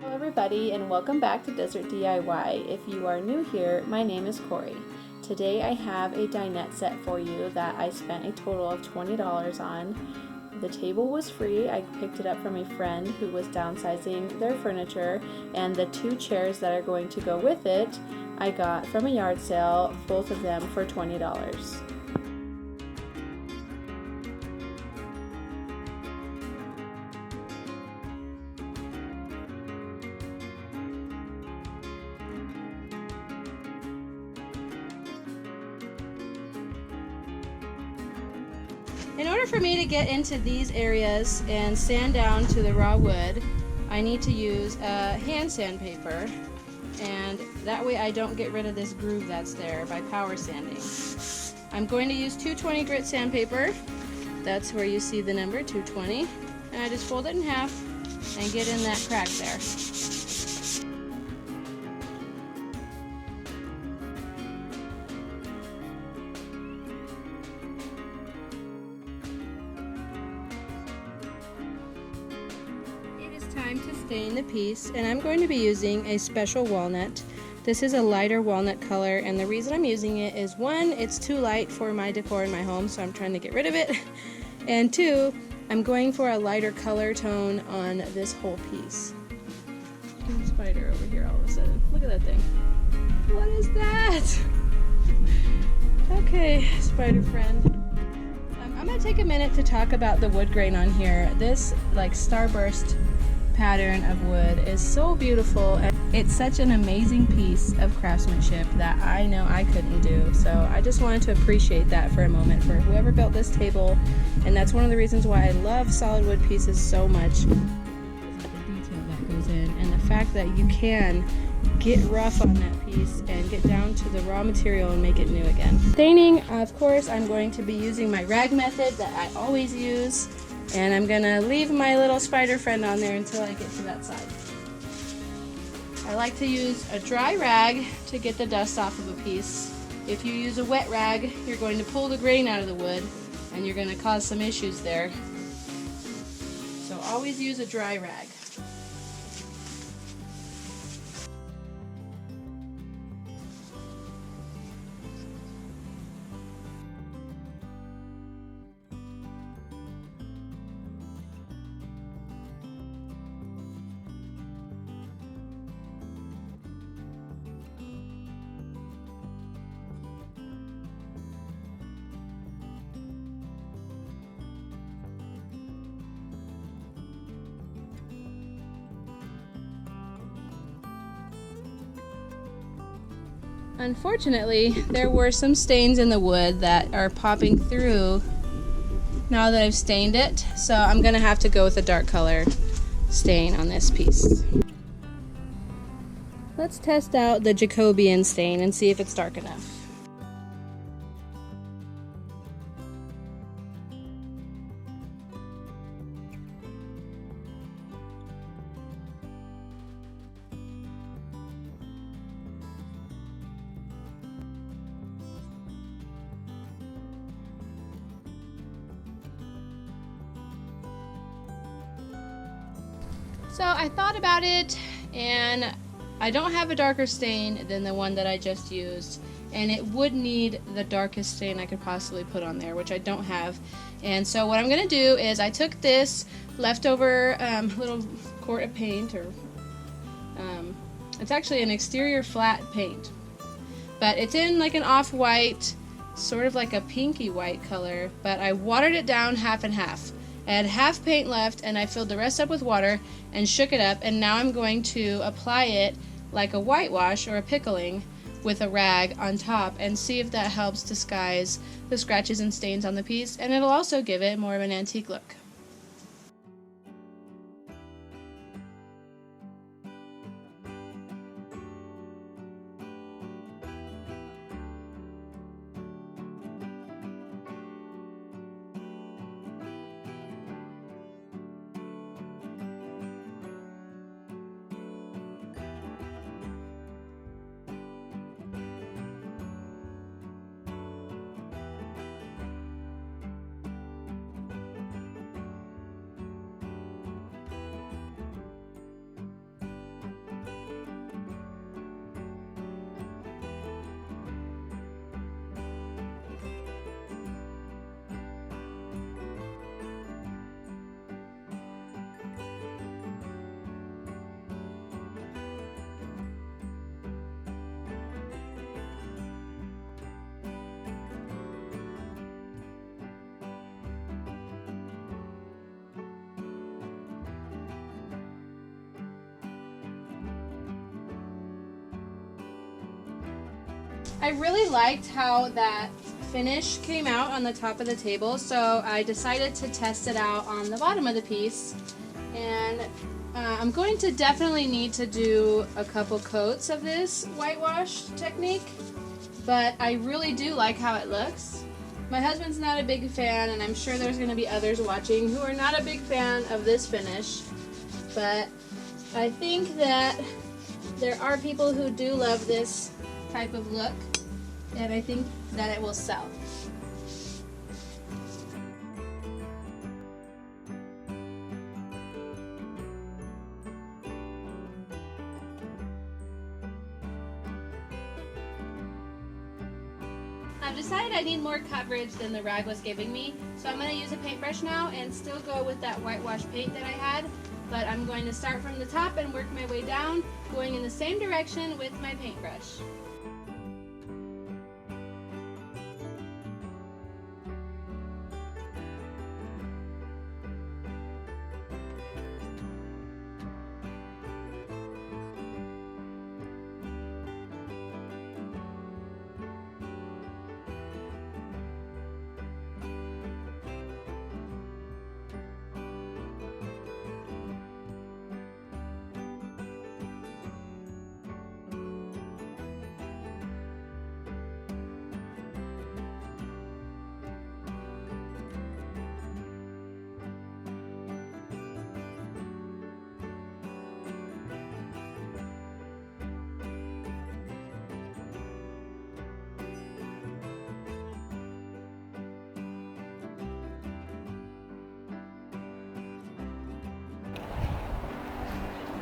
Hello everybody and welcome back to Desert DIY. If you are new here, my name is Corey. Today I have a dinette set for you that I spent a total of $20 on. The table was free. I picked it up from a friend who was downsizing their furniture, and the two chairs that are going to go with it I got from a yard sale, both of them for $20. In order for me to get into these areas and sand down to the raw wood, I need to use a hand sandpaper, and that way I don't get rid of this groove that's there by power sanding. I'm going to use 220 grit sandpaper. That's where you see the number 220, and I just fold it in half and get in that crack there. Time to stain the piece, and I'm going to be using a special walnut. This is a lighter walnut color, and the reason I'm using it is, one, it's too light for my decor in my home, so I'm trying to get rid of it, and two, I'm going for a lighter color tone on this whole piece. Spider over here all of a sudden. Look at that thing. What is that? Okay, spider friend. I'm going to take a minute to talk about the wood grain on here. This like starburst pattern of wood is so beautiful, and it's such an amazing piece of craftsmanship that I know I couldn't do. So I just wanted to appreciate that for a moment for whoever built this table, and that's one of the reasons why I love solid wood pieces so much. The detail that goes in, and the fact that you can get rough on that piece and get down to the raw material and make it new again. Staining, of course, I'm going to be using my rag method that I always use. And I'm gonna leave my little spider friend on there until I get to that side. I like to use a dry rag to get the dust off of a piece. If you use a wet rag, you're going to pull the grain out of the wood, and you're going to cause some issues there. So always use a dry rag. Unfortunately, there were some stains in the wood that are popping through now that I've stained it, so I'm going to have to go with a dark color stain on this piece. Let's test out the Jacobian stain and see if it's dark enough. So I thought about it, and I don't have a darker stain than the one that I just used, and it would need the darkest stain I could possibly put on there, which I don't have. And so what I'm going to do is I took this leftover little quart of paint, or it's actually an exterior flat paint, but it's in like an off-white, sort of like a pinky white color, but I watered it down half and half. I had half paint left, and I filled the rest up with water and shook it up, and now I'm going to apply it like a whitewash or a pickling with a rag on top and see if that helps disguise the scratches and stains on the piece, and it'll also give it more of an antique look. I really liked how that finish came out on the top of the table, so I decided to test it out on the bottom of the piece. And I'm going to definitely need to do a couple coats of this whitewash technique, but I really do like how it looks. My husband's not a big fan, and I'm sure there's going to be others watching who are not a big fan of this finish, but I think that there are people who do love this type of look, and I think that it will sell. I've decided I need more coverage than the rag was giving me, so I'm going to use a paintbrush now and still go with that whitewash paint that I had, but I'm going to start from the top and work my way down, going in the same direction with my paintbrush.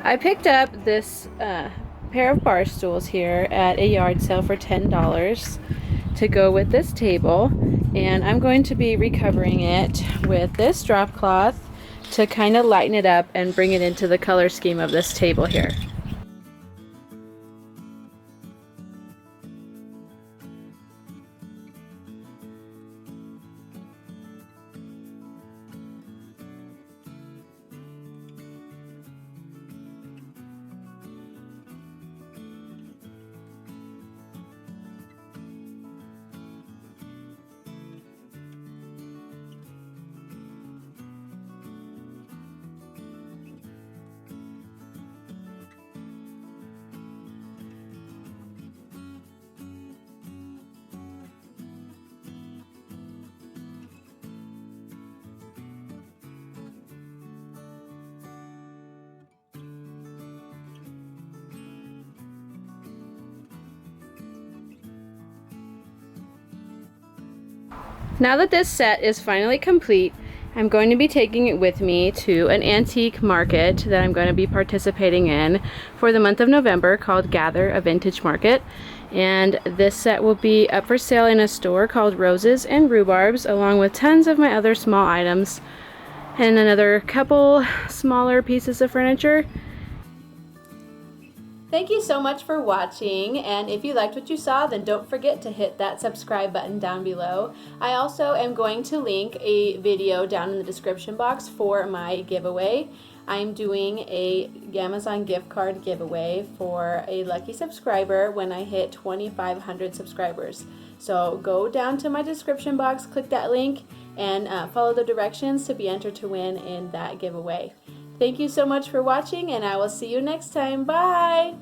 I picked up this pair of bar stools here at a yard sale for $10 to go with this table, and I'm going to be recovering it with this drop cloth to kind of lighten it up and bring it into the color scheme of this table here. Now that this set is finally complete, I'm going to be taking it with me to an antique market that I'm going to be participating in for the month of November called Gather, a vintage market. And this set will be up for sale in a store called Roses and Rhubarbs, along with tons of my other small items and another couple smaller pieces of furniture. Thank you so much for watching, and if you liked what you saw, then don't forget to hit that subscribe button down below. I also am going to link a video down in the description box for my giveaway. I'm doing a Amazon gift card giveaway for a lucky subscriber when I hit 2,500 subscribers. So go down to my description box, click that link, and follow the directions to be entered to win in that giveaway. Thank you so much for watching, and I will see you next time. Bye!